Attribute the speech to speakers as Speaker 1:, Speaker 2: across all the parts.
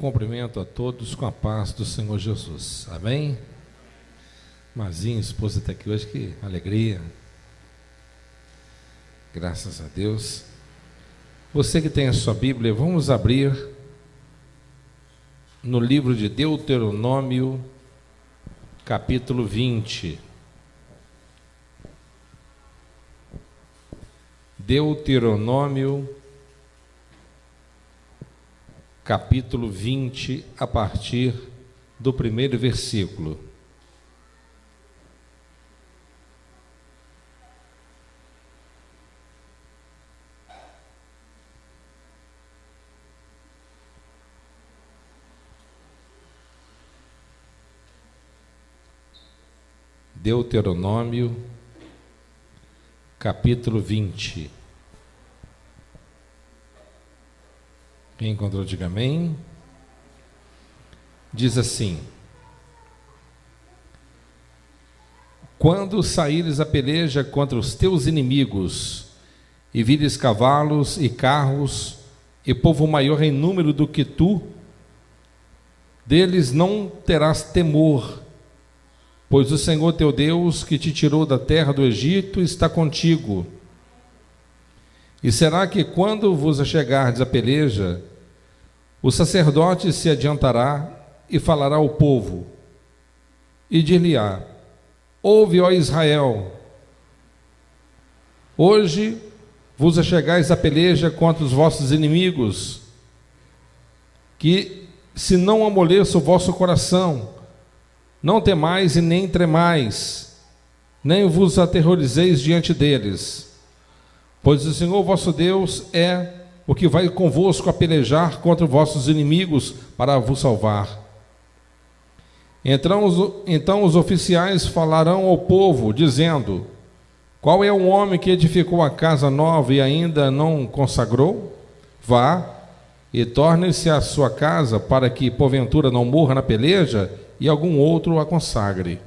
Speaker 1: cumprimento a todos com a paz do Senhor Jesus. Amém? Mazinha, esposa está aqui hoje, que alegria. Graças a Deus. Você que tem a sua Bíblia, vamos abrir no livro de Deuteronômio, capítulo 20. Deuteronômio, capítulo 20, a partir do primeiro versículo. Deuteronômio, capítulo 20. Quem encontrou, diga amém. Diz assim: quando saíres a peleja contra os teus inimigos, e vires cavalos e carros, e povo maior em número do que tu, deles não terás temor, pois o Senhor teu Deus, que te tirou da terra do Egito, está contigo. E será que quando vos achegardes a peleja, o sacerdote se adiantará e falará ao povo, e dir-lhe-á: ouve, ó Israel, hoje vos achegais a peleja contra os vossos inimigos, que se não amoleça o vosso coração, não temais e nem tremais, nem vos aterrorizeis diante deles, pois o Senhor vosso Deus é o que vai convosco a pelejar contra vossos inimigos para vos salvar. Então os oficiais falarão ao povo, dizendo: qual é o homem que edificou a casa nova e ainda não consagrou? Vá e torne-se à sua casa, para que porventura não morra na peleja e algum outro a consagre.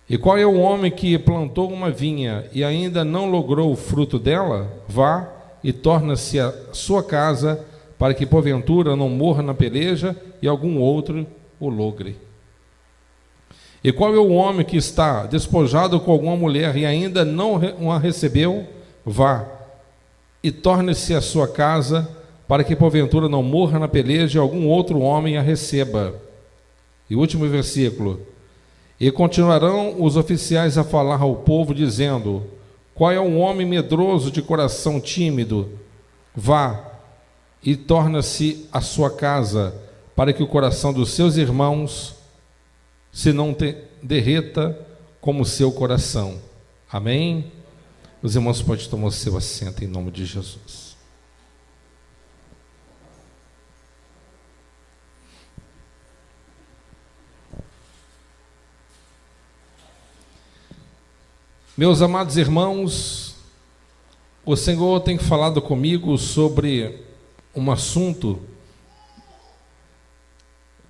Speaker 1: E qual é o homem que plantou uma vinha e ainda não logrou o fruto dela? Vá e torna-se a sua casa, para que porventura não morra na peleja e algum outro o logre. E qual é o homem que está despojado com alguma mulher e ainda não a recebeu? Vá e torne-se a sua casa, para que porventura não morra na peleja e algum outro homem a receba. E o último versículo: e continuarão os oficiais a falar ao povo, dizendo: qual é o homem medroso de coração tímido? Vá e torna-se a sua casa, para que o coração dos seus irmãos se não derreta como o seu coração. Amém? Os irmãos podem tomar o seu assento em nome de Jesus. Meus amados irmãos, o Senhor tem falado comigo sobre um assunto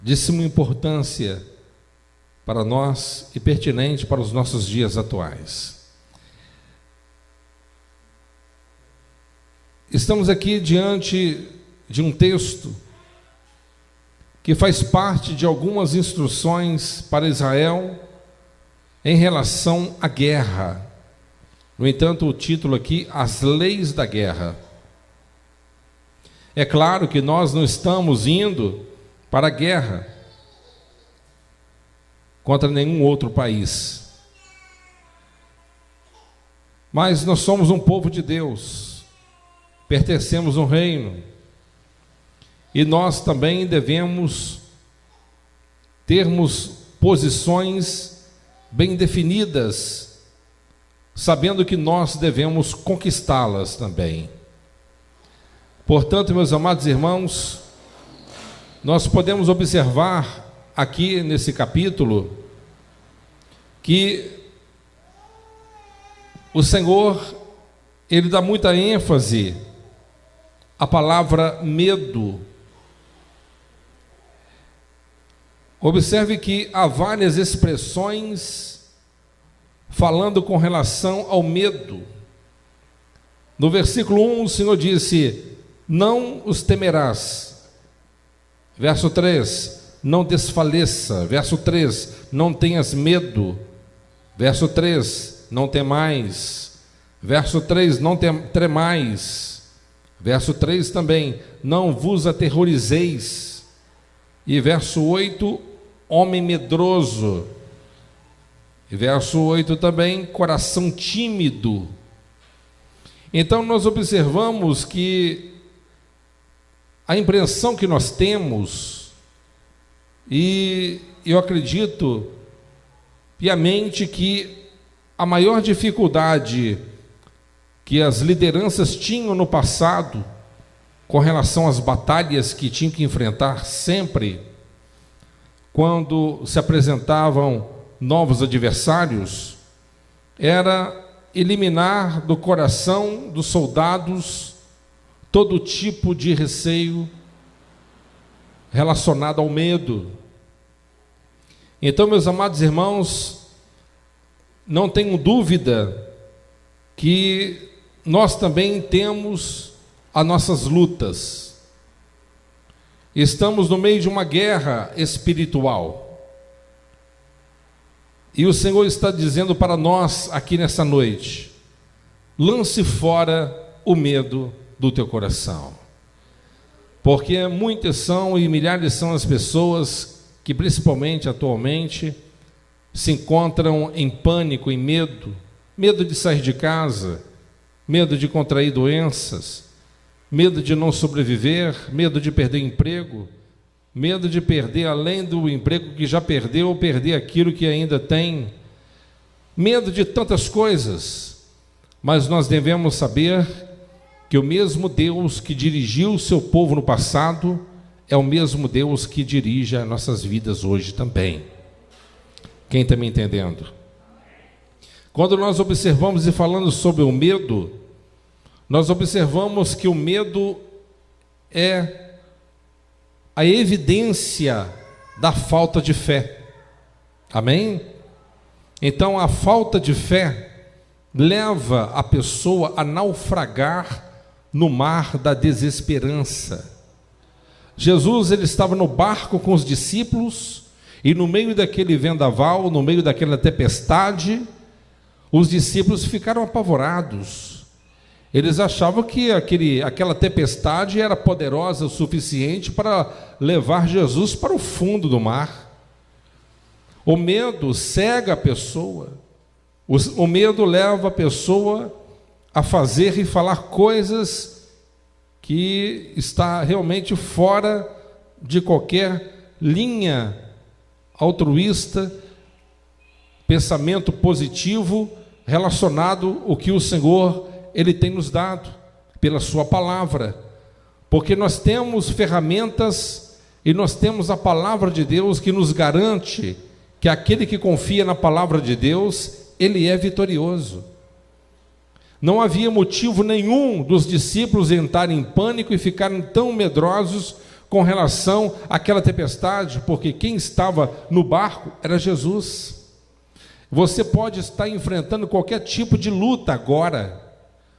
Speaker 1: de suma importância para nós e pertinente para os nossos dias atuais. Estamos aqui diante de um texto que faz parte de algumas instruções para Israel em relação à guerra. No entanto, o título aqui: as leis da guerra. É claro que nós não estamos indo para a guerra contra nenhum outro país, mas nós somos um povo de Deus, pertencemos a um reino, e nós também devemos termos posições bem definidas, sabendo que nós devemos conquistá-las também. Portanto, meus amados irmãos, nós podemos observar aqui nesse capítulo que o Senhor, Ele dá muita ênfase à palavra medo. Observe que há várias expressões falando com relação ao medo. No versículo 1, o Senhor disse: não os temerás. Verso 3, não desfaleça. Verso 3, não tenhas medo. Verso 3, não temais. Verso 3, não tremais. Verso 3 também, não vos aterrorizeis. E verso 8, homem medroso. E verso 8 também, coração tímido. Então nós observamos que a impressão que nós temos, e eu acredito piamente que a maior dificuldade que as lideranças tinham no passado, com relação às batalhas que tinham que enfrentar sempre, quando se apresentavam novos adversários, era eliminar do coração dos soldados todo tipo de receio relacionado ao medo. Então, meus amados irmãos, não tenho dúvida que nós também temos as nossas lutas. Estamos no meio de uma guerra espiritual. E o Senhor está dizendo para nós aqui nessa noite: lance fora o medo do teu coração. Porque muitas são e milhares são as pessoas que, principalmente atualmente, se encontram em pânico, em medo. Medo de sair de casa, medo de contrair doenças, medo de não sobreviver, medo de perder emprego, medo de perder, além do emprego que já perdeu, perder aquilo que ainda tem, medo de tantas coisas. Mas nós devemos saber que o mesmo Deus que dirigiu o seu povo no passado é o mesmo Deus que dirige as nossas vidas hoje também. Quem está me entendendo? Quando nós observamos e falando sobre o medo, nós observamos que o medo é a evidência da falta de fé. Amém? Então a falta de fé leva a pessoa a naufragar no mar da desesperança. Jesus, ele estava no barco com os discípulos, e no meio daquele vendaval, no meio daquela tempestade, os discípulos ficaram apavorados. Eles achavam que aquela tempestade era poderosa o suficiente para levar Jesus para o fundo do mar. O medo cega a pessoa. O medo leva a pessoa a fazer e falar coisas que está realmente fora de qualquer linha altruísta, pensamento positivo relacionado ao que o Senhor ele tem nos dado pela sua palavra, porque nós temos ferramentas e nós temos a palavra de Deus que nos garante que aquele que confia na palavra de Deus, ele é vitorioso. Não havia motivo nenhum dos discípulos entrarem em pânico e ficarem tão medrosos com relação àquela tempestade, porque quem estava no barco era Jesus. Você pode estar enfrentando qualquer tipo de luta agora,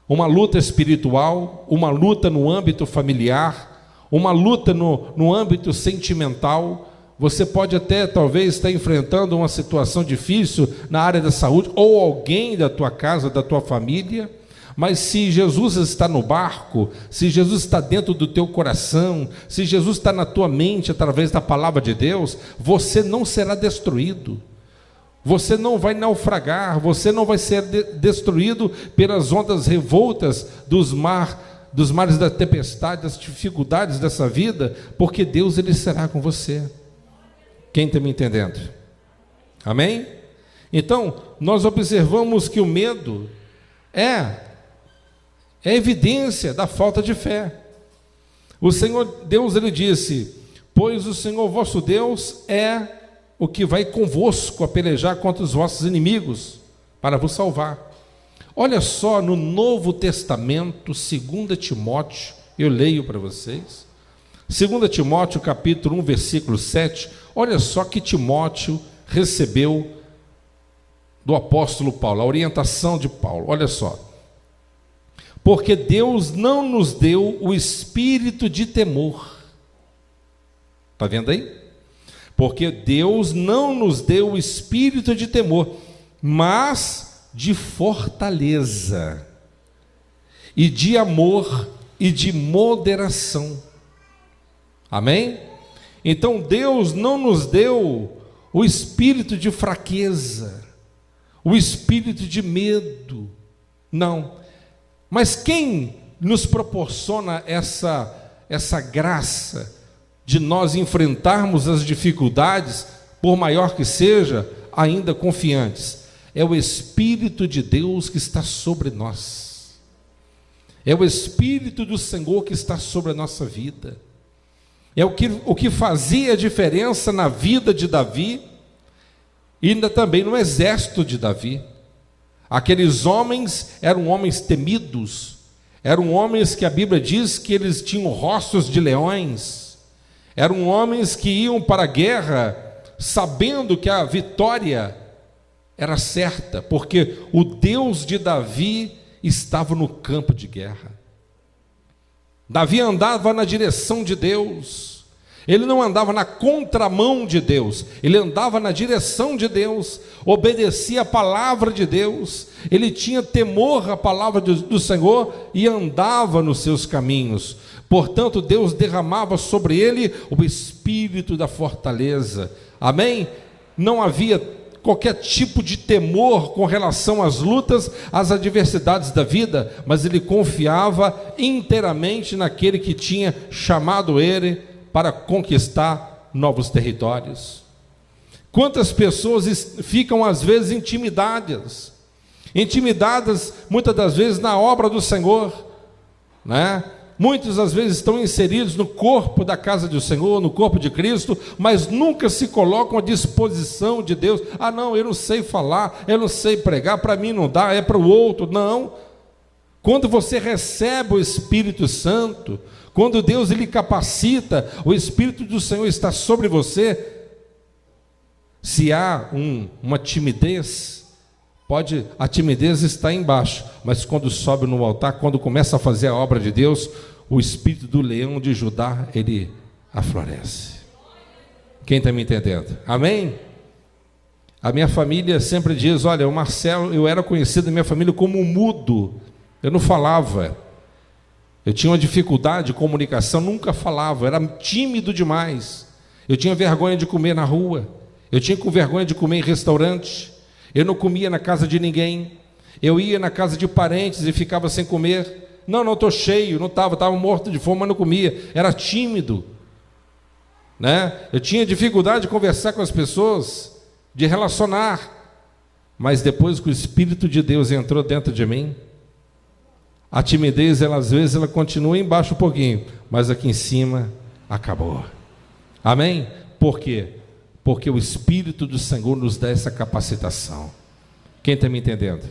Speaker 1: uma luta espiritual, uma luta no âmbito familiar, uma luta no âmbito sentimental. Você pode até, talvez, estar enfrentando uma situação difícil na área da saúde, ou alguém da tua casa, da tua família, mas se Jesus está no barco, se Jesus está dentro do teu coração, se Jesus está na tua mente através da palavra de Deus, você não será destruído, você não vai naufragar, você não vai ser destruído pelas ondas revoltas dos mares da tempestade, das dificuldades dessa vida, porque Deus ele será com você. Quem está me entendendo? Amém? Então, nós observamos que o medo é evidência da falta de fé. O Senhor Deus, ele disse: pois o Senhor vosso Deus é o que vai convosco a pelejar contra os vossos inimigos, para vos salvar. Olha só, no Novo Testamento, 2 Timóteo, eu leio para vocês, 2 Timóteo capítulo 1, versículo 7, olha só que Timóteo recebeu do apóstolo Paulo, a orientação de Paulo, olha só: porque Deus não nos deu o espírito de temor. Está vendo aí? Porque Deus não nos deu o espírito de temor, mas de fortaleza, e de amor, e de moderação. Amém? Então Deus não nos deu o espírito de fraqueza, o espírito de medo, não. Mas quem nos proporciona essa graça de nós enfrentarmos as dificuldades, por maior que seja, ainda confiantes? É o Espírito de Deus que está sobre nós. É o Espírito do Senhor que está sobre a nossa vida. É o que fazia a diferença na vida de Davi e ainda também no exército de Davi. Aqueles homens eram homens temidos, eram homens que a Bíblia diz que eles tinham rostos de leões, eram homens que iam para a guerra sabendo que a vitória era certa, porque o Deus de Davi estava no campo de guerra. Davi andava na direção de Deus, ele não andava na contramão de Deus, ele andava na direção de Deus, obedecia a palavra de Deus, ele tinha temor à palavra do Senhor e andava nos seus caminhos. Portanto, Deus derramava sobre ele o espírito da fortaleza. Amém? Não havia qualquer tipo de temor com relação às lutas, às adversidades da vida, mas ele confiava inteiramente naquele que tinha chamado ele para conquistar novos territórios. Quantas pessoas ficam às vezes intimidadas muitas das vezes na obra do Senhor, né? Muitos às vezes estão inseridos no corpo da casa do Senhor, no corpo de Cristo, mas nunca se colocam à disposição de Deus. Ah não, eu não sei falar, eu não sei pregar, para mim não dá, é para o outro. Não. Quando você recebe o Espírito Santo, quando Deus lhe capacita, o Espírito do Senhor está sobre você. Se há uma timidez, a timidez está embaixo, mas quando sobe no altar, quando começa a fazer a obra de Deus, o espírito do leão de Judá, ele aflorece. Quem está me entendendo? Amém? A minha família sempre diz, olha, o Marcelo, eu era conhecido na minha família como mudo, eu não falava, eu tinha uma dificuldade de comunicação, nunca falava, eu era tímido demais, eu tinha vergonha de comer na rua, eu tinha vergonha de comer em restaurante, eu não comia na casa de ninguém, eu ia na casa de parentes e ficava sem comer. Não estou cheio, não estava morto de fome, mas não comia, era tímido, né? Eu tinha dificuldade de conversar com as pessoas, de relacionar, mas depois que o Espírito de Deus entrou dentro de mim, a timidez, às vezes, ela continua embaixo um pouquinho, mas aqui em cima, acabou. Amém? Por quê? Porque o Espírito do Senhor nos dá essa capacitação. Quem está me entendendo?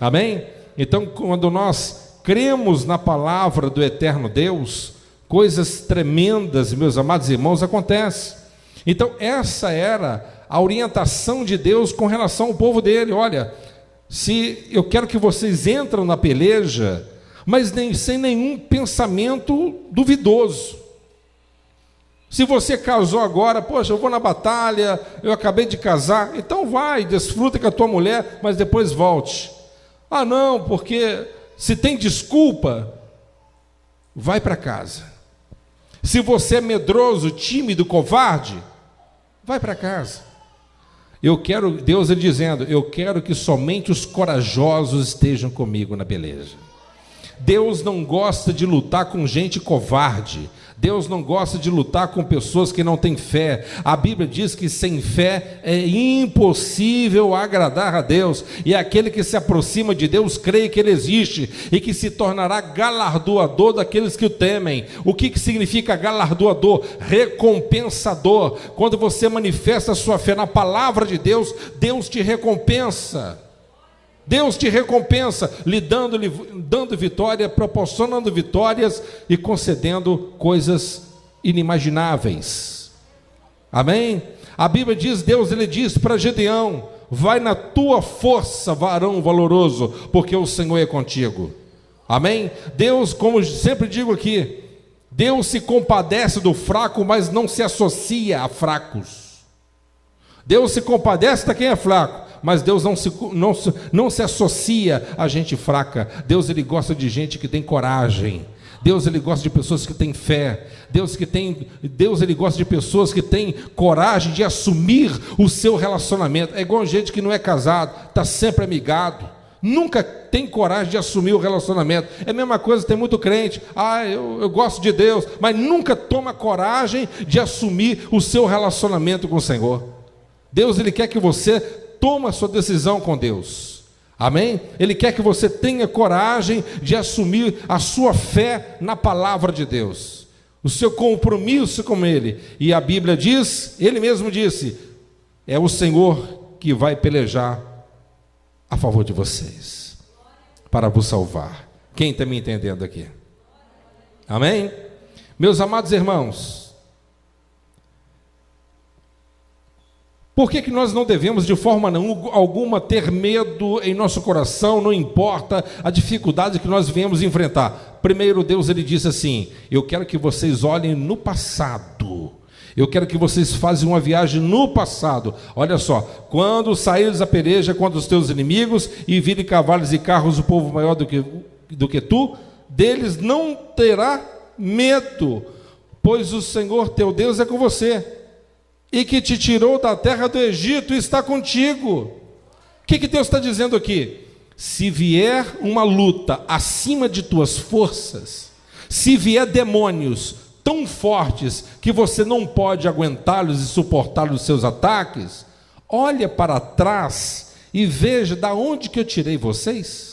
Speaker 1: Amém? Então, quando nós cremos na palavra do eterno Deus, coisas tremendas, meus amados irmãos, acontecem. Então, essa era a orientação de Deus com relação ao povo dele. Olha, se eu quero que vocês entrem na peleja, mas sem nenhum pensamento duvidoso. Se você casou agora, poxa, eu vou na batalha, eu acabei de casar, então vai, desfruta com a tua mulher, mas depois volte. Ah não, porque se tem desculpa, vai para casa. Se você é medroso, tímido, covarde, vai para casa. Deus ele dizendo, eu quero que somente os corajosos estejam comigo na peleja. Deus não gosta de lutar com gente covarde. Deus não gosta de lutar com pessoas que não têm fé. A Bíblia diz que sem fé é impossível agradar a Deus. E aquele que se aproxima de Deus crê que Ele existe e que se tornará galardoador daqueles que o temem. O que significa galardoador? Recompensador. Quando você manifesta a sua fé na palavra de Deus, Deus te recompensa. Deus te recompensa, dando vitória, proporcionando vitórias e concedendo coisas inimagináveis. Amém? A Bíblia diz, Deus ele diz para Gedeão, vai na tua força, varão valoroso, porque o Senhor é contigo. Amém? Deus, como sempre digo aqui, Deus se compadece do fraco, mas não se associa a fracos. Deus se compadece de quem é fraco, mas Deus não se associa a gente fraca. Deus, ele gosta de gente que tem coragem. Deus, ele gosta de pessoas que têm fé. Deus, ele gosta de pessoas que têm coragem de assumir o seu relacionamento. É igual gente que não é casado, está sempre amigado, nunca tem coragem de assumir o relacionamento. É a mesma coisa, tem muito crente, eu gosto de Deus, mas nunca toma coragem de assumir o seu relacionamento com o Senhor. Deus, ele quer que você tome a sua decisão com Deus. Amém? Ele quer que você tenha coragem de assumir a sua fé na palavra de Deus, o seu compromisso com Ele. E a Bíblia diz, Ele mesmo disse, é o Senhor que vai pelejar a favor de vocês, para vos salvar. Quem está me entendendo aqui? Amém? Meus amados irmãos, por que nós não devemos de forma alguma ter medo em nosso coração, não importa a dificuldade que nós viemos enfrentar? Primeiro, Deus, ele disse assim, eu quero que vocês olhem no passado, eu quero que vocês façam uma viagem no passado. Olha só, quando saíres a peleja contra os teus inimigos e virem cavalos e carros, o povo maior do que tu, deles não terá medo, pois o Senhor teu Deus é com você, e que te tirou da terra do Egito e está contigo. O que Deus está dizendo aqui? Se vier uma luta acima de tuas forças, se vier demônios tão fortes que você não pode aguentá-los e suportar os seus ataques, olha para trás e veja da onde que eu tirei vocês.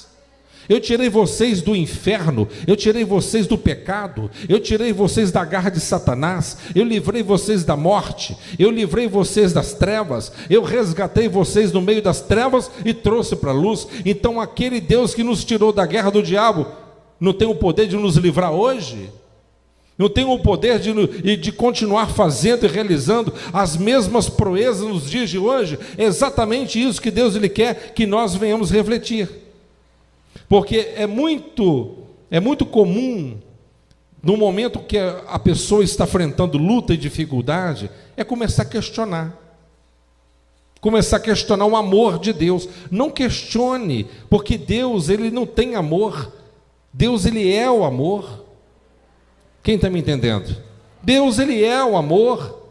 Speaker 1: Eu tirei vocês do inferno, eu tirei vocês do pecado, eu tirei vocês da garra de Satanás, eu livrei vocês da morte, eu livrei vocês das trevas, eu resgatei vocês no meio das trevas e trouxe para a luz. Então aquele Deus que nos tirou da guerra do diabo, não tem o poder de nos livrar hoje? Não tem o poder de continuar fazendo e realizando as mesmas proezas nos dias de hoje? É exatamente isso que Deus ele quer que nós venhamos refletir. Porque é muito comum, no momento que a pessoa está enfrentando luta e dificuldade, é começar a questionar o amor de Deus. Não questione, porque Deus, ele não tem amor. Deus, ele é o amor. Quem está me entendendo? Deus, ele é o amor,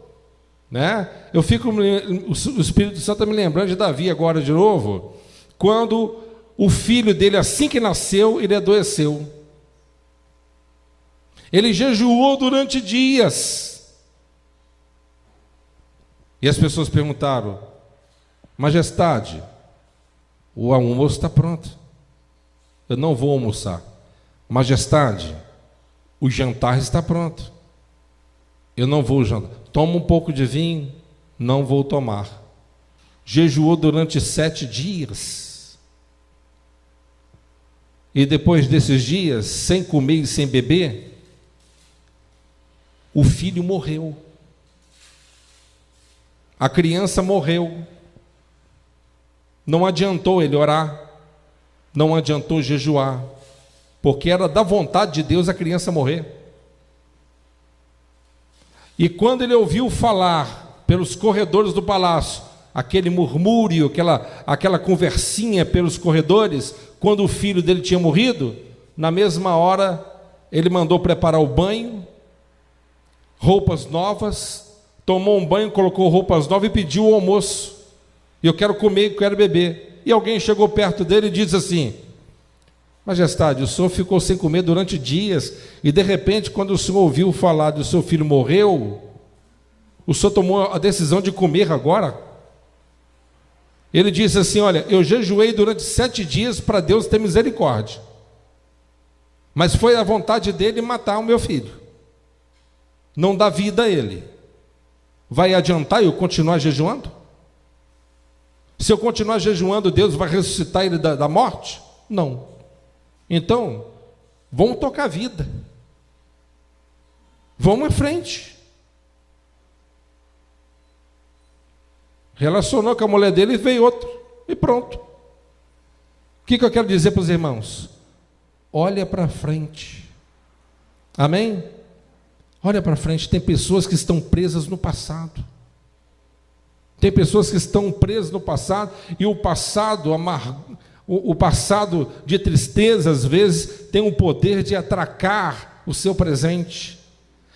Speaker 1: né? O Espírito Santo está me lembrando de Davi agora de novo, quando o filho dele, assim que nasceu, ele adoeceu. Ele jejuou durante dias. E as pessoas perguntaram: majestade, o almoço está pronto, eu não vou almoçar. Majestade, o jantar está pronto, eu não vou jantar. Toma um pouco de vinho, não vou tomar. Jejuou durante 7 dias. E depois desses dias, sem comer e sem beber, o filho morreu. A criança morreu. Não adiantou ele orar, não adiantou jejuar, porque era da vontade de Deus a criança morrer. E quando ele ouviu falar pelos corredores do palácio, aquele murmúrio, aquela conversinha pelos corredores, quando o filho dele tinha morrido, na mesma hora ele mandou preparar o banho, roupas novas, tomou um banho, colocou roupas novas e pediu o almoço. Eu quero comer, quero beber. E alguém chegou perto dele e disse assim: majestade, o senhor ficou sem comer durante dias, e de repente, quando o senhor ouviu falar do seu filho morreu, o senhor tomou a decisão de comer agora? Ele disse assim: olha, eu jejuei durante 7 dias para Deus ter misericórdia, mas foi a vontade dele matar o meu filho, não dar vida a ele. Vai adiantar eu continuar jejuando? Se eu continuar jejuando, Deus vai ressuscitar ele da morte? Não. Então, vamos tocar a vida, vamos em frente. Relacionou com a mulher dele e veio outro, e pronto. O que eu quero dizer para os irmãos? Olha para frente, amém? Olha para frente, tem pessoas que estão presas no passado. Tem pessoas que estão presas no passado, e o passado o passado de tristeza, às vezes, tem o poder de atracar o seu presente.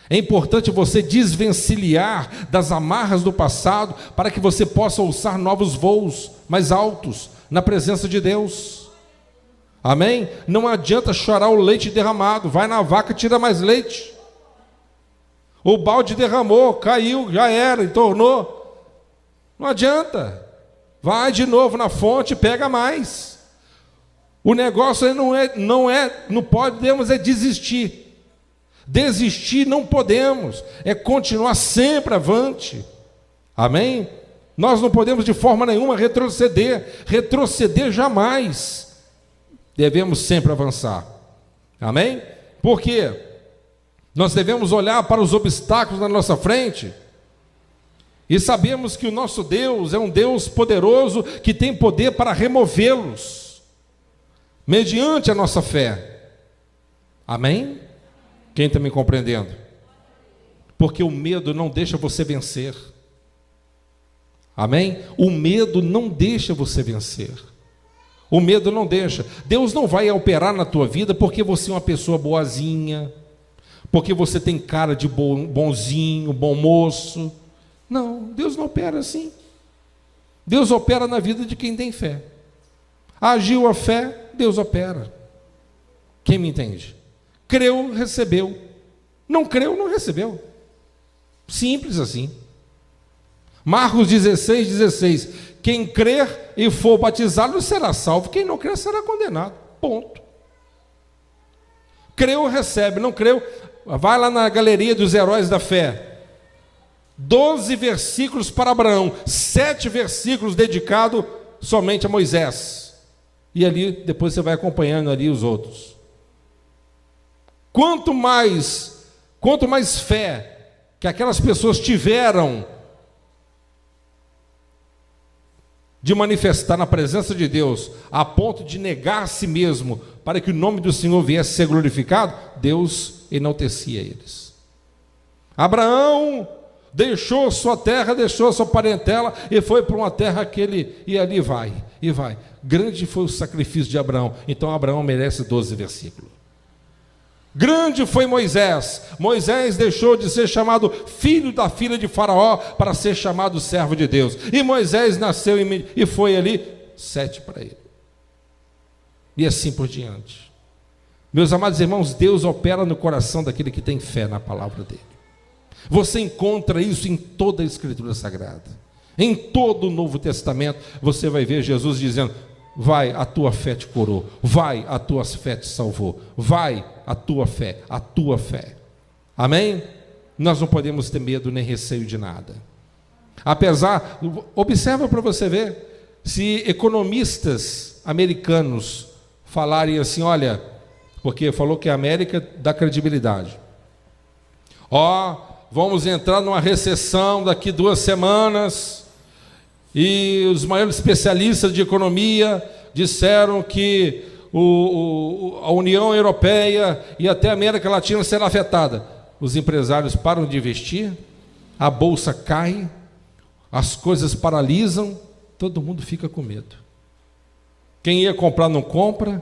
Speaker 1: É importante você desvencilhar das amarras do passado, para que você possa alçar novos voos mais altos, na presença de Deus. Amém? Não adianta chorar o leite derramado, vai na vaca e tira mais leite. O balde derramou, caiu, já era, entornou. Não adianta, vai de novo na fonte e pega mais. O negócio não podemos desistir. Desistir não podemos, é continuar sempre avante. Amém? Nós não podemos de forma nenhuma retroceder jamais. Devemos sempre avançar. Amém? Porque nós devemos olhar para os obstáculos na nossa frente e sabemos que o nosso Deus é um Deus poderoso, que tem poder para removê-los, mediante a nossa fé. Amém? Quem está me compreendendo? Porque o medo não deixa você vencer. Amém? O medo não deixa você vencer. O medo não deixa. Deus não vai operar na tua vida porque você é uma pessoa boazinha, porque você tem cara de bonzinho, bom moço. Não, Deus não opera assim. Deus opera na vida de quem tem fé. Agiu a fé, Deus opera. Quem me entende? Creu, recebeu. Não creu, não recebeu. Simples assim. Marcos 16:16. Quem crer e for batizado será salvo, quem não crer será condenado. Ponto. Creu, recebe. Não creu, vai lá na galeria dos heróis da fé. 12 versículos para Abraão, 7 versículos dedicados somente a Moisés. E ali, depois você vai acompanhando ali os outros. Quanto mais fé que aquelas pessoas tiveram de manifestar na presença de Deus, a ponto de negar a si mesmo, para que o nome do Senhor viesse a ser glorificado, Deus enaltecia eles. Abraão deixou sua terra, deixou sua parentela, e foi para uma terra que ele, e ali vai. Grande foi o sacrifício de Abraão, então Abraão merece 12 versículos. Grande foi Moisés. Moisés deixou de ser chamado filho da filha de Faraó para ser chamado servo de Deus. E Moisés nasceu e foi ali 7 para ele. E assim por diante. Meus amados irmãos, Deus opera no coração daquele que tem fé na palavra dele. Você encontra isso em toda a Escritura Sagrada. Em todo o Novo Testamento você vai ver Jesus dizendo: vai, a tua fé te curou. Vai, a tua fé te salvou. Vai, a tua fé. Amém? Nós não podemos ter medo nem receio de nada. Apesar, observa para você ver, se economistas americanos falarem assim, olha, porque falou que a América dá credibilidade. Vamos entrar numa recessão daqui 2 semanas, e os maiores especialistas de economia disseram que a União Europeia e até a América Latina será afetada. Os empresários param de investir, a bolsa cai, as coisas paralisam, todo mundo fica com medo. Quem ia comprar não compra,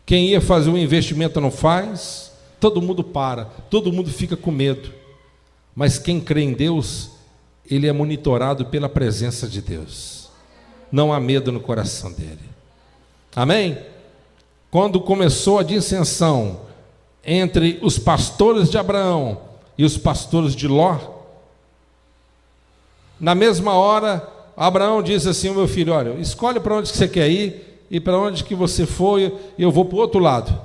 Speaker 1: quem ia fazer um investimento não faz, todo mundo para, todo mundo fica com medo. Mas quem crê em Deus, ele é monitorado pela presença de Deus. Não há medo no coração dele. Amém? Quando começou a dissensão entre os pastores de Abraão e os pastores de Ló, na mesma hora, Abraão disse assim: meu filho, olha, escolhe para onde que você quer ir, e para onde que você foi, e eu vou para o outro lado.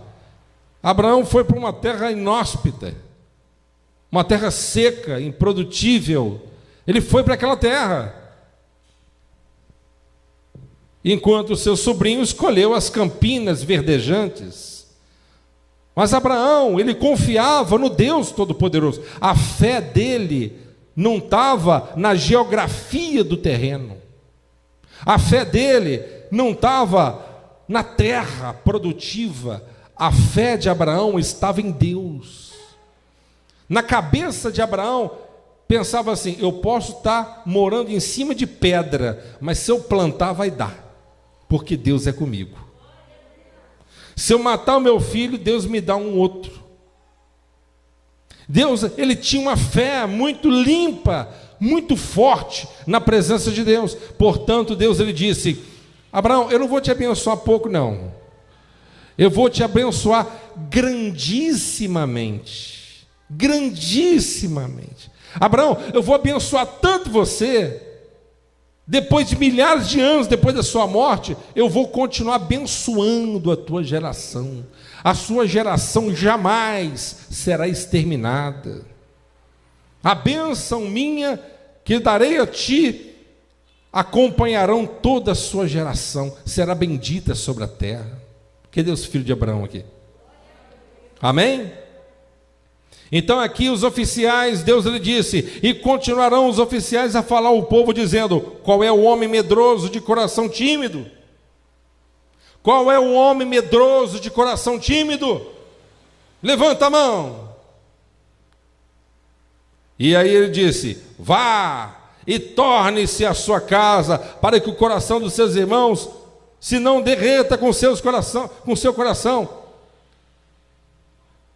Speaker 1: Abraão foi para uma terra inóspita, uma terra seca, improdutível. Ele foi para aquela terra, enquanto o seu sobrinho escolheu as campinas verdejantes. Mas Abraão, ele confiava no Deus Todo-Poderoso. A fé dele não estava na geografia do terreno. A fé dele não estava na terra produtiva. A fé de Abraão estava em Deus. Na cabeça de Abraão, pensava assim: eu posso estar morando em cima de pedra, mas se eu plantar vai dar, porque Deus é comigo. Se eu matar o meu filho, Deus me dá um outro. Deus, ele tinha uma fé muito limpa, muito forte na presença de Deus. Portanto, Deus, ele disse: Abraão, eu não vou te abençoar pouco não, eu vou te abençoar grandissimamente. Grandissimamente. Abraão, eu vou abençoar tanto você, depois de milhares de anos depois da sua morte, eu vou continuar abençoando a tua geração. A sua geração jamais será exterminada. A bênção minha que darei a ti acompanharão toda a sua geração, será bendita sobre a terra. Que Deus, filho de Abraão aqui. Amém? Então aqui os oficiais, Deus lhe disse, e continuarão os oficiais a falar ao povo dizendo: qual é o homem medroso de coração tímido? Qual é o homem medroso de coração tímido? Levanta a mão. E aí ele disse: vá e torne-se a sua casa, para que o coração dos seus irmãos se não derreta com seu coração.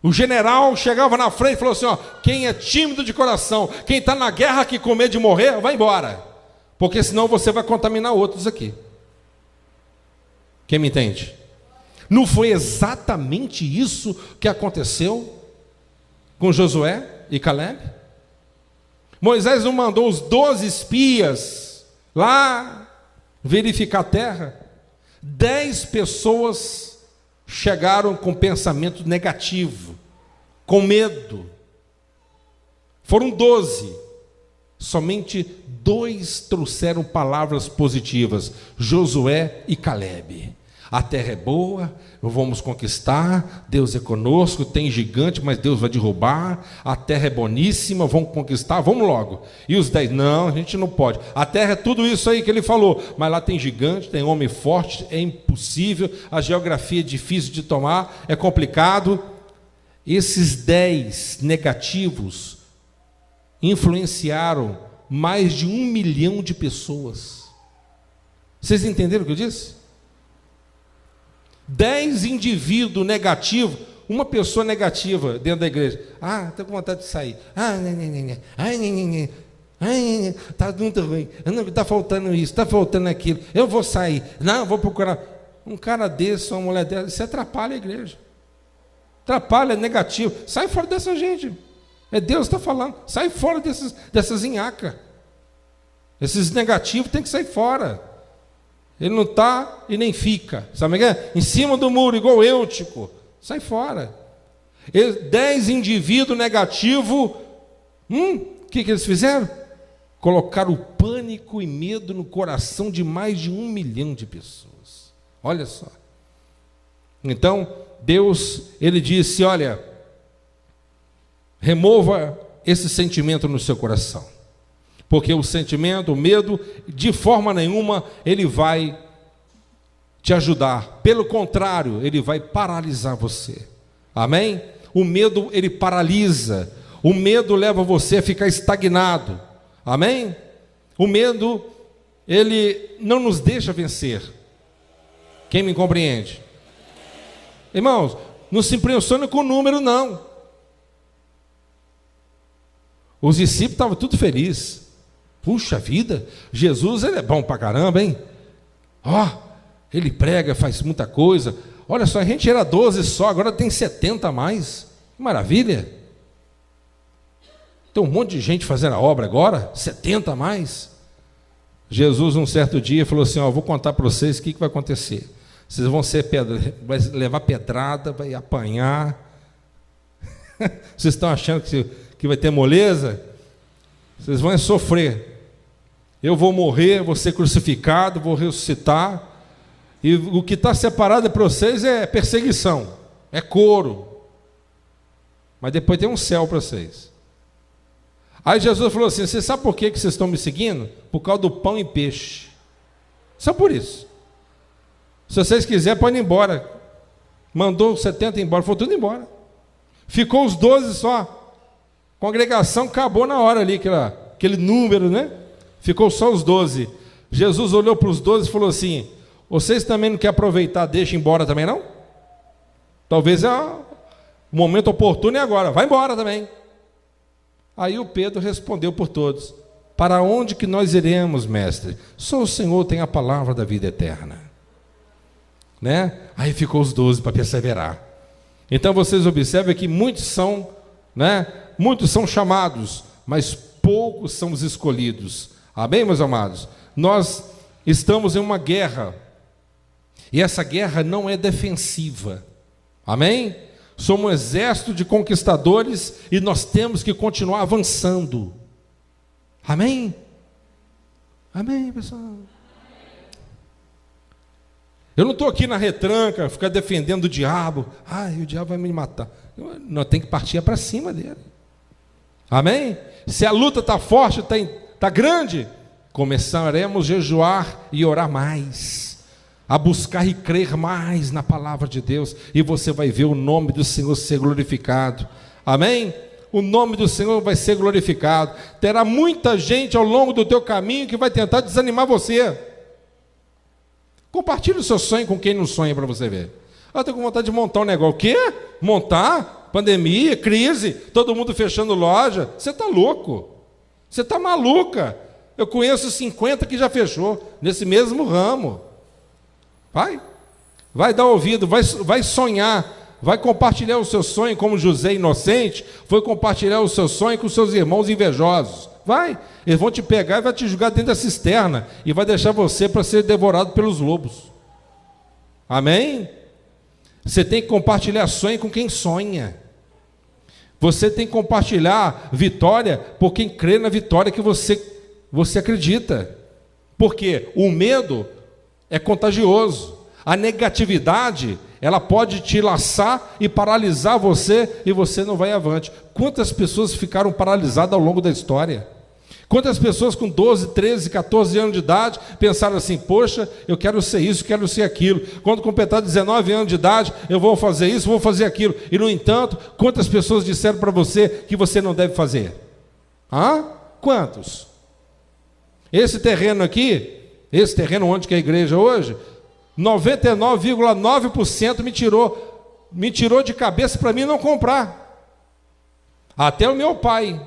Speaker 1: O general chegava na frente e falou assim: ó, quem é tímido de coração, quem está na guerra que com medo de morrer, vai embora, porque senão você vai contaminar outros aqui. Quem me entende? Não foi exatamente isso que aconteceu com Josué e Caleb? Moisés não mandou os 12 espias lá verificar a terra? 10 pessoas chegaram com pensamento negativo, com medo. Foram 12. Somente 2 trouxeram palavras positivas: Josué e Caleb. A terra é boa, vamos conquistar, Deus é conosco, tem gigante, mas Deus vai derrubar, a terra é boníssima, vamos conquistar, vamos logo. E os 10, não, a gente não pode, a terra é tudo isso aí que ele falou, mas lá tem gigante, tem homem forte, é impossível, a geografia é difícil de tomar, é complicado. Esses 10 negativos influenciaram mais de 1 milhão de pessoas. Vocês entenderam o que eu disse? 10 indivíduos negativos, uma pessoa negativa dentro da igreja. Ah, estou com vontade de sair. Está muito ruim. Está faltando isso, está faltando aquilo. Eu vou sair. Não, eu vou procurar. Um cara desse, uma mulher dessa, isso atrapalha a igreja. Atrapalha, é negativo. Sai fora dessa gente. É Deus que está falando. Sai fora dessas inhacas. Esses negativos tem que sair fora. Ele não está e nem fica. Sabe o que é? Em cima do muro, igual Eutico. Sai fora. 10 indivíduos negativos. O que eles fizeram? Colocaram o pânico e medo no coração de mais de 1 milhão de pessoas. Olha só. Então, Deus, ele disse: olha, remova esse sentimento no seu coração. Porque o sentimento, o medo, de forma nenhuma, ele vai te ajudar. Pelo contrário, ele vai paralisar você. Amém? O medo, ele paralisa. O medo leva você a ficar estagnado. Amém? O medo, ele não nos deixa vencer. Quem me compreende? Irmãos, não se impressione com o número, não. Os discípulos estavam tudo felizes. Puxa vida, Jesus, ele é bom pra caramba, hein? Ele prega, faz muita coisa. Olha só, a gente era 12 só, agora tem 70 a mais. Que maravilha. Tem um monte de gente fazendo a obra agora, 70 a mais. Jesus, um certo dia, falou assim: vou contar para vocês o que vai acontecer. Vocês vão ser vai levar pedrada, vai apanhar. Vocês estão achando que vai ter moleza? Vocês vão sofrer. Eu vou morrer, vou ser crucificado, vou ressuscitar. E o que está separado para vocês é perseguição, é couro. Mas depois tem um céu para vocês. Aí Jesus falou assim: você sabe por que vocês estão me seguindo? Por causa do pão e peixe. Só por isso. Se vocês quiserem, podem ir embora. Mandou 70 embora, foi tudo embora. Ficou os 12 só. A congregação acabou na hora ali, aquele número, né? Ficou só os 12. Jesus olhou para os 12 e falou assim: vocês também não querem aproveitar, deixa embora também não? Talvez o momento oportuno é agora, vai embora também. Aí o Pedro respondeu por todos: para onde que nós iremos, mestre? Só o Senhor tem a palavra da vida eterna. Né? Aí ficou os 12 para perseverar. Então vocês observem que muitos são, né? Muitos são chamados, mas poucos são os escolhidos. Amém, meus amados? Nós estamos em uma guerra, e essa guerra não é defensiva. Amém? Somos um exército de conquistadores e nós temos que continuar avançando. Amém? Amém, pessoal? Eu não estou aqui na retranca, ficar defendendo o diabo. O diabo vai me matar. Nós temos que partir para cima dele. Amém? Se a luta está forte, está grande, começaremos a jejuar e orar mais, a buscar e crer mais na palavra de Deus, e você vai ver o nome do Senhor ser glorificado. Amém? O nome do Senhor vai ser glorificado. Terá muita gente ao longo do teu caminho que vai tentar desanimar você. Compartilhe o seu sonho com quem não sonha, para você ver. Eu estou com vontade de montar um negócio. O quê? Montar? Pandemia, crise, todo mundo fechando loja. Você está louco. Você está maluca. Eu conheço 50 que já fechou, nesse mesmo ramo. Vai dar ouvido, vai sonhar, vai compartilhar o seu sonho, como José inocente foi compartilhar o seu sonho com seus irmãos invejosos. Eles vão te pegar e vai te jogar dentro da cisterna e vai deixar você para ser devorado pelos lobos. Amém? Você tem que compartilhar sonho com quem sonha. Você tem que compartilhar vitória por quem crê na vitória que você acredita. Porque o medo é contagioso. A negatividade, ela pode te laçar e paralisar você, e você não vai avante. Quantas pessoas ficaram paralisadas ao longo da história? Quantas pessoas com 12, 13, 14 anos de idade pensaram assim: poxa, eu quero ser isso, quero ser aquilo. Quando completar 19 anos de idade, eu vou fazer isso, vou fazer aquilo. E no entanto, quantas pessoas disseram para você que você não deve fazer? Quantos? Esse terreno aqui, esse terreno onde que é a igreja hoje, 99,9% me tirou de cabeça para mim não comprar. Até o meu pai.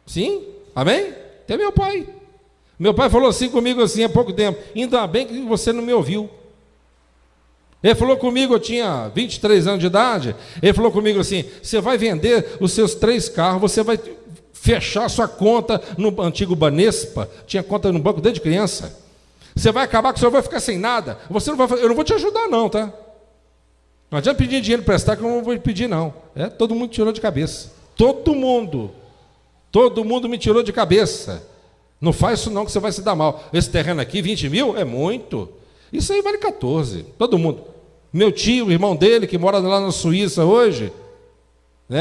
Speaker 1: Sim? Amém? Até meu pai. Meu pai falou assim comigo assim há pouco tempo: ainda bem que você não me ouviu. Ele falou comigo, eu tinha 23 anos de idade. Ele falou comigo assim: você vai vender os seus 3 carros, você vai fechar sua conta no antigo Banespa. Tinha conta no banco desde criança. Você vai acabar que o senhor vai ficar sem nada. Eu não vou te ajudar não, tá? Não adianta pedir dinheiro prestar, que eu não vou pedir não. Todo mundo tirou de cabeça. Todo mundo me tirou de cabeça. Não faz isso não, que você vai se dar mal. Esse terreno aqui, 20 mil, é muito. Isso aí vale 14. Todo mundo. Meu tio, o irmão dele, que mora lá na Suíça hoje,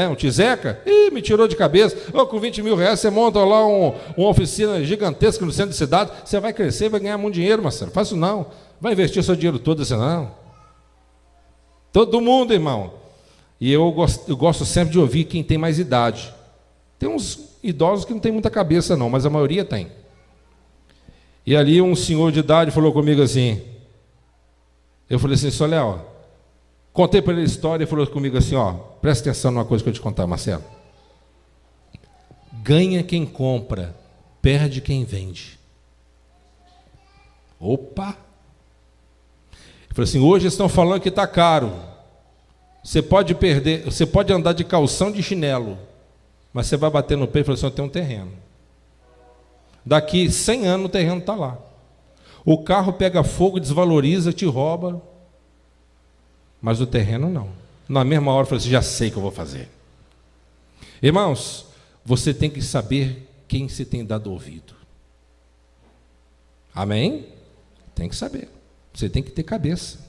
Speaker 1: um Tizeca, me tirou de cabeça. Com 20 mil reais você monta lá uma oficina gigantesca no centro de cidade, você vai crescer e vai ganhar muito dinheiro, Marcelo. Faz isso não. Vai investir seu dinheiro todo assim não. Todo mundo, irmão. E eu gosto sempre de ouvir quem tem mais idade. Tem uns idosos que não tem muita cabeça não, mas a maioria tem. E ali um senhor de idade falou comigo assim, eu falei assim: só Léo, contei para ele a história, e falou comigo assim: presta atenção numa coisa que eu te contar, Marcelo. Ganha quem compra, perde quem vende. Opa! Eu falei assim: hoje estão falando que está caro. Você pode perder, você pode andar de calção de chinelo, mas você vai bater no peito e falar assim: eu tenho um terreno. Daqui 100 anos o terreno está lá. O carro pega fogo, desvaloriza, te rouba, mas o terreno não. Na mesma hora eu falei assim: já sei o que eu vou fazer. Irmãos, você tem que saber quem se tem dado ouvido. Amém? Tem que saber. Você tem que ter cabeça.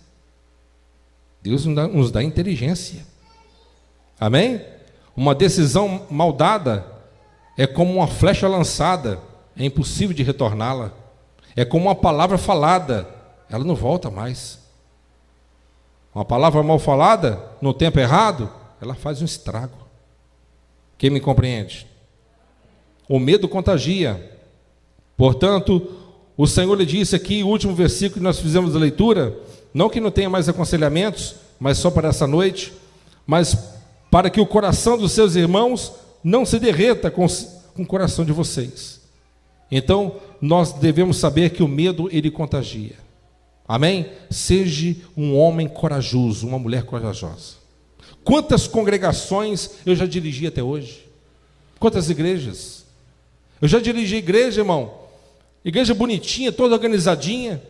Speaker 1: Deus nos dá inteligência. Amém? Uma decisão mal dada é como uma flecha lançada, é impossível de retorná-la. É como uma palavra falada, ela não volta mais. Uma palavra mal falada, no tempo errado, ela faz um estrago. Quem me compreende? O medo contagia. Portanto, o Senhor lhe disse aqui, o último versículo que nós fizemos a leitura, não que não tenha mais aconselhamentos, mas só para essa noite, mas para que o coração dos seus irmãos não se derreta com o coração de vocês. Então, nós devemos saber que o medo, ele contagia. Amém? Seja um homem corajoso, uma mulher corajosa. Quantas congregações eu já dirigi até hoje? Quantas igrejas? Eu já dirigi igreja, irmão. Igreja bonitinha, toda organizadinha.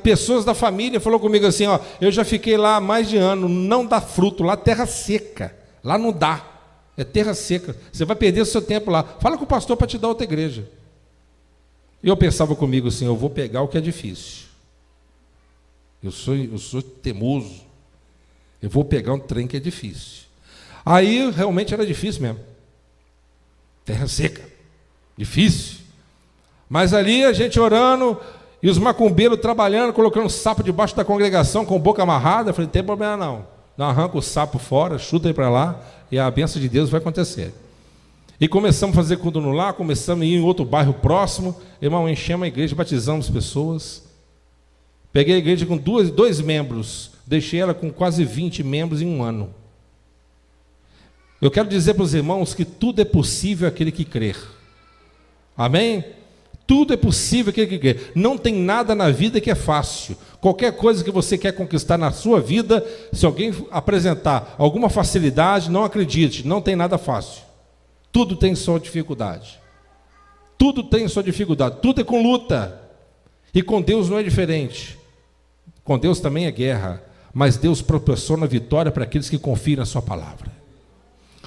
Speaker 1: Pessoas da família falaram comigo assim, ó, eu já fiquei lá há mais de ano, não dá fruto, lá terra seca. Lá não dá. É terra seca. Você vai perder o seu tempo lá. Fala com o pastor para te dar outra igreja. E eu pensava comigo assim, eu vou pegar o que é difícil. Eu sou teimoso. Eu vou pegar um trem que é difícil. Aí realmente era difícil mesmo. Terra seca. Difícil. Mas ali a gente orando, e os macumbeiros trabalhando, colocando um sapo debaixo da congregação com boca amarrada. Eu falei, não tem problema não. Não arranca o sapo fora, chuta ele para lá, e a bênção de Deus vai acontecer. E começamos a fazer culto no lar, começamos a ir em outro bairro próximo. Irmão, enchemos a igreja, batizamos pessoas. Peguei a igreja com dois membros, deixei ela com quase 20 membros em um ano. Eu quero dizer para os irmãos que tudo é possível àquele que crer. Amém? Tudo é possível àquele que crer. Não tem nada na vida que é fácil. Qualquer coisa que você quer conquistar na sua vida, se alguém apresentar alguma facilidade, não acredite, não tem nada fácil. Tudo tem sua dificuldade. Tudo tem sua dificuldade. Tudo é com luta. E com Deus não é diferente. Com Deus também é guerra. Mas Deus proporciona vitória para aqueles que confiam na sua palavra.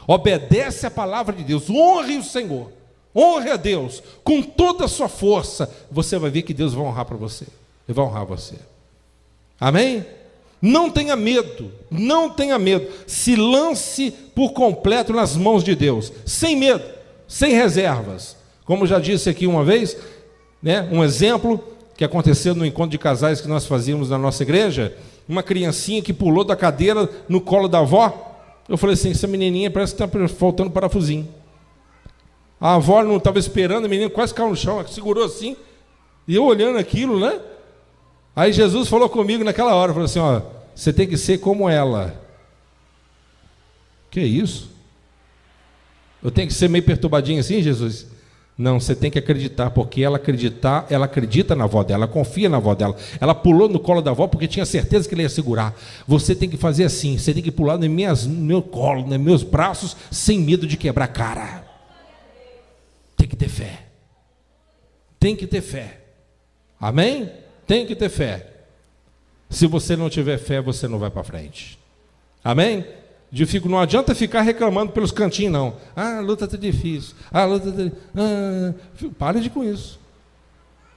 Speaker 1: Obedece a palavra de Deus. Honre o Senhor. Honre a Deus. Com toda a sua força. Você vai ver que Deus vai honrar para você. Ele vai honrar você. Amém? Não tenha medo. Não tenha medo. Se lance por completo nas mãos de Deus. Sem medo. Sem reservas. Como já disse aqui uma vez, né, um exemplo que aconteceu no encontro de casais que nós fazíamos na nossa igreja, uma criancinha que pulou da cadeira no colo da avó. Eu falei assim, essa menininha parece que está faltando parafusinho. A avó não estava esperando, a menina quase caiu no chão, segurou assim, e eu olhando aquilo, né? Aí Jesus falou comigo naquela hora, falou assim, ó, você tem que ser como ela. Que isso? Eu tenho que ser meio perturbadinho assim, Jesus? Não, você tem que acreditar, porque ela acredita na avó dela, ela confia na avó dela. Ela pulou no colo da avó porque tinha certeza que ele ia segurar. Você tem que fazer assim, você tem que pular no meu colo, nos meus braços, sem medo de quebrar a cara. Tem que ter fé. Tem que ter fé. Amém? Tem que ter fé. Se você não tiver fé, você não vai para frente. Amém? Não adianta ficar reclamando pelos cantinhos, não. Ah, a luta está difícil. Ah, a luta está... Pare de com isso.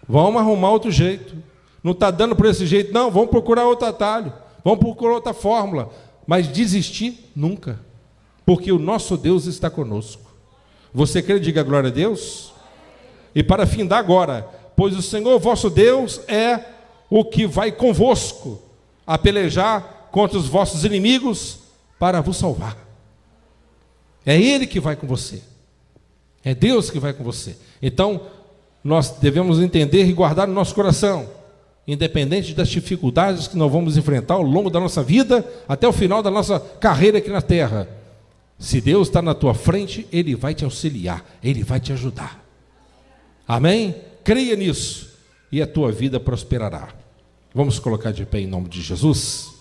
Speaker 1: Vamos arrumar outro jeito. Não está dando por esse jeito, não. Vamos procurar outro atalho. Vamos procurar outra fórmula. Mas desistir, nunca. Porque o nosso Deus está conosco. Você crê? Diga glória a Deus. E para findar agora, pois o Senhor vosso Deus é o que vai convosco a pelejar contra os vossos inimigos, para vos salvar. É Ele que vai com você. É Deus que vai com você. Então, nós devemos entender e guardar no nosso coração, independente das dificuldades que nós vamos enfrentar ao longo da nossa vida, até o final da nossa carreira aqui na terra. Se Deus está na tua frente, Ele vai te auxiliar, Ele vai te ajudar. Amém? Creia nisso, e a tua vida prosperará. Vamos colocar de pé em nome de Jesus.